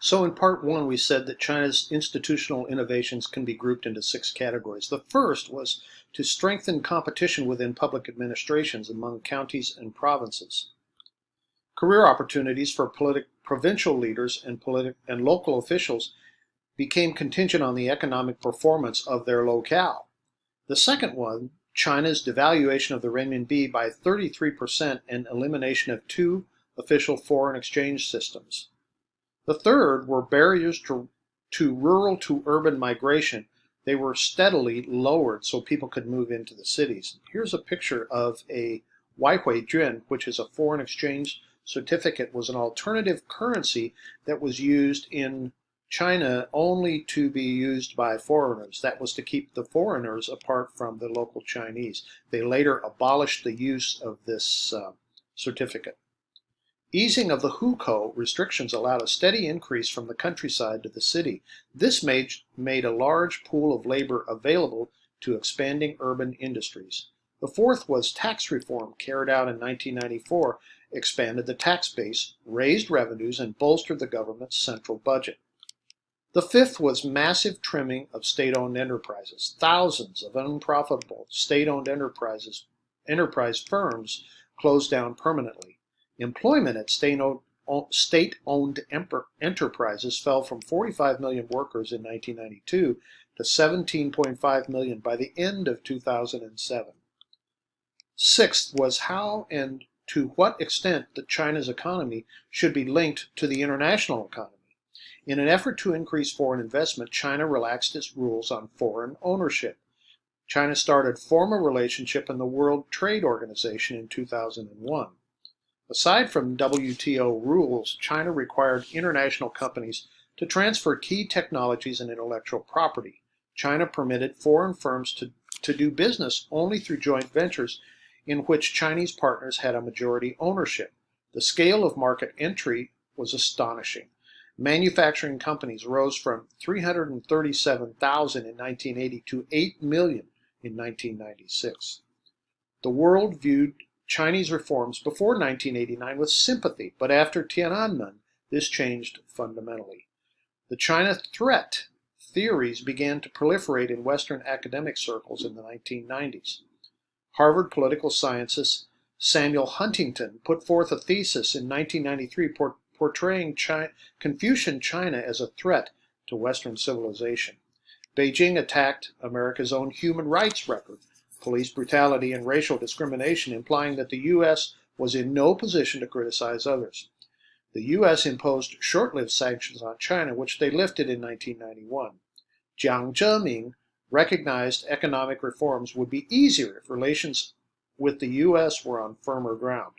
So in part one, we said that China's institutional innovations can be grouped into six categories. The first was to strengthen competition within public administrations among counties and provinces. Career opportunities for provincial leaders and local officials became contingent on the economic performance of their locale. The second one, China's devaluation of the renminbi by 33% and elimination of two official foreign exchange systems. The third were barriers to rural to urban migration. They were steadily lowered so people could move into the cities. Here's a picture of a Waihui Juan, which is a foreign exchange certificate, was an alternative currency that was used in China only to be used by foreigners. That was to keep the foreigners apart from the local Chinese. They later abolished the use of this certificate. Easing of the hukou restrictions allowed a steady increase from the countryside to the city. This made a large pool of labor available to expanding urban industries. The fourth was tax reform, carried out in 1994, expanded the tax base, raised revenues, and bolstered the government's central budget. The fifth was massive trimming of state-owned enterprises. Thousands of unprofitable state-owned enterprise firms closed down permanently. Employment at state-owned enterprises fell from 45 million workers in 1992 to 17.5 million by the end of 2007. Sixth was how and to what extent that China's economy should be linked to the international economy. In an effort to increase foreign investment, China relaxed its rules on foreign ownership. China started formal relationship in the World Trade Organization in 2001. Aside from WTO rules, China required international companies to transfer key technologies and intellectual property. China permitted foreign firms to do business only through joint ventures in which Chinese partners had a majority ownership. The scale of market entry was astonishing. Manufacturing companies rose from 337,000 in 1980 to 8 million in 1996. The world viewed Chinese reforms before 1989 with sympathy, but after Tiananmen, this changed fundamentally. The China threat theories began to proliferate in Western academic circles in the 1990s. Harvard political scientist Samuel Huntington put forth a thesis in 1993 portraying Confucian China as a threat to Western civilization. Beijing attacked America's own human rights record, police brutality, and racial discrimination, implying that the U.S. was in no position to criticize others. The U.S. imposed short-lived sanctions on China, which they lifted in 1991. Jiang Zemin recognized economic reforms would be easier if relations with the U.S. were on firmer ground.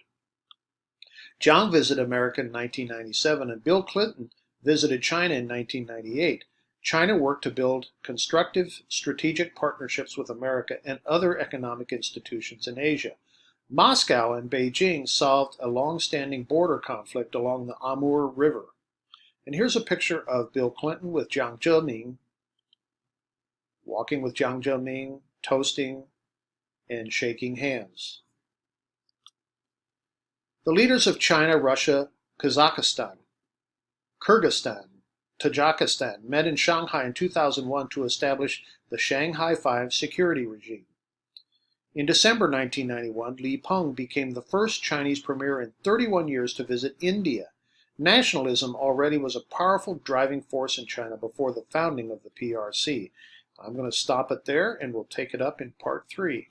Jiang visited America in 1997, and Bill Clinton visited China in 1998. China worked to build constructive strategic partnerships with America and other economic institutions in Asia. Moscow and Beijing solved a long-standing border conflict along the Amur River. And here's a picture of Bill Clinton with Jiang Zemin, walking with Jiang Zemin, toasting, and shaking hands. The leaders of China, Russia, Kazakhstan, Kyrgyzstan, Tajikistan met in Shanghai in 2001 to establish the Shanghai Five security regime. In December 1991, Li Peng became the first Chinese premier in 31 years to visit India. Nationalism already was a powerful driving force in China before the founding of the PRC. I'm going to stop it there, and we'll take it up in part 3.